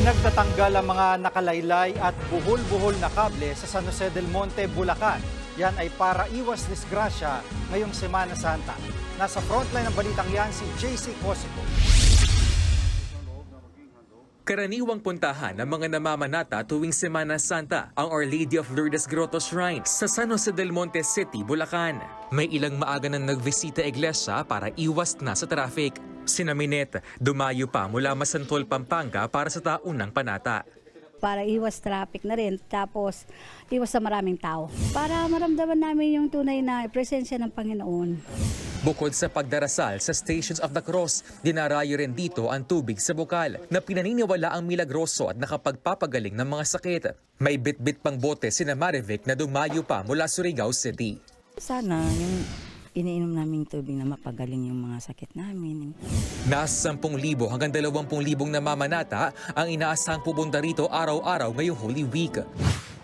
Pinagtatanggal ang mga nakalaylay at buhol-buhol na kable sa San Jose del Monte, Bulacan. Yan ay para iwas disgrasya ngayong Semana Santa. Nasa frontline ng balitang yan si JC Cosico. Karaniwang puntahan ng mga namamanata tuwing Semana Santa ang Our Lady of Lourdes Grotto Shrine sa San Jose del Monte City, Bulacan. May ilang maaga nang nagbisita iglesia para iwas na sa traffic. Sina Minette, dumayo pa mula Masantol, Pampanga para sa taunang panata. Para iwas traffic na rin, tapos iwas sa maraming tao. Para maramdaman namin yung tunay na presensya ng Panginoon. Bukod sa pagdarasal sa Stations of the Cross, dinarayo rin dito ang tubig sa bukal na pinaniniwala ang milagroso at nakapagpapagaling ng mga sakit. May bitbit pang bote sina Marivic na dumayo pa mula Surigao City. Sana yung iniinom naming tubig na mapagaling yung mga sakit namin. Nasa 10,000 hanggang 20,000 namamanata ang inaasahang pupunta rito araw-araw ngayong Holy Week.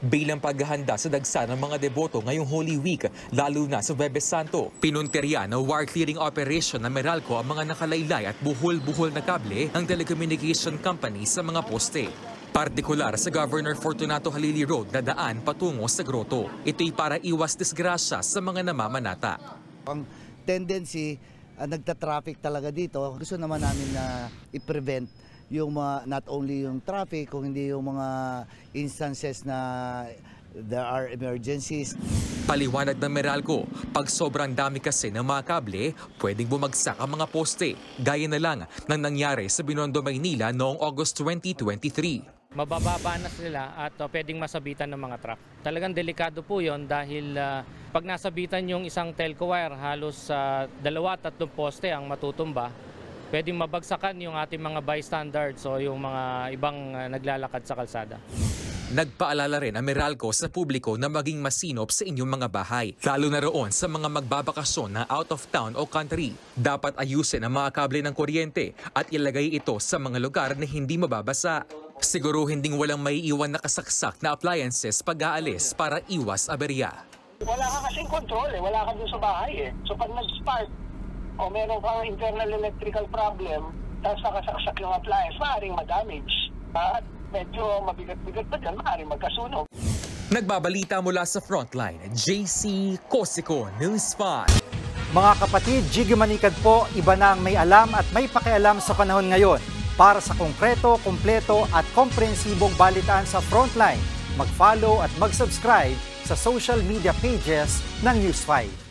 Bilang paghahanda sa dagsa ng mga deboto ngayong Holy Week, lalo na sa Huwebes Santo, pinunterya na wire clearing operation ng Meralco ang mga nakalaylay at buhol-buhol na kable ng telecommunication company sa mga poste. Partikular sa Governor Fortunato Halili Road na daan patungo sa grotto. Ito'y para iwas disgrasya sa mga namamanata. Ang tendency, nagta-traffic talaga dito. Gusto naman namin na i-prevent yung mga, not only yung traffic, kung hindi yung mga instances na there are emergencies. Paliwanag ng Meralco, pag sobrang dami kasi ng mga kable, pwedeng bumagsak ang mga poste. Gaya na lang ng nangyari sa Binondo, Maynila noong August 2023. Mabababa na sila at pwedeng masabitan ng mga truck. Talagang delikado po yon dahil pag nasabitan yung isang telco wire, halos 2-3 poste ang matutumba. Pwedeng mabagsakan yung ating mga bystanders o yung mga ibang naglalakad sa kalsada. Nagpaalala rin ang Meralco sa publiko na maging masinop sa inyong mga bahay, lalo na roon sa mga magbabakasyon na out of town o country. Dapat ayusin ang mga kable ng kuryente at ilagay ito sa mga lugar na hindi mababasa. Siguruhin ding walang maiiwan na kasaksak na appliances pag-aalis para iwas aberya. Wala ka kasing control wala ka dun sa bahay So pag nag-spark o meron kang internal electrical problem, tapos nakasaksak yung appliance, maaaring ma-damage. At medyo mabigat-bigat pa dyan, maaaring magkasunog. Nagbabalita mula sa Frontline, JC Cosico, News 5. Mga kapatid, Jiggy Manikad po, iba na ang may alam at may pakialam sa panahon ngayon. Para sa konkreto, kumpleto at komprehensibong balitaan sa Frontline, mag-follow at mag-subscribe sa social media pages ng News 5.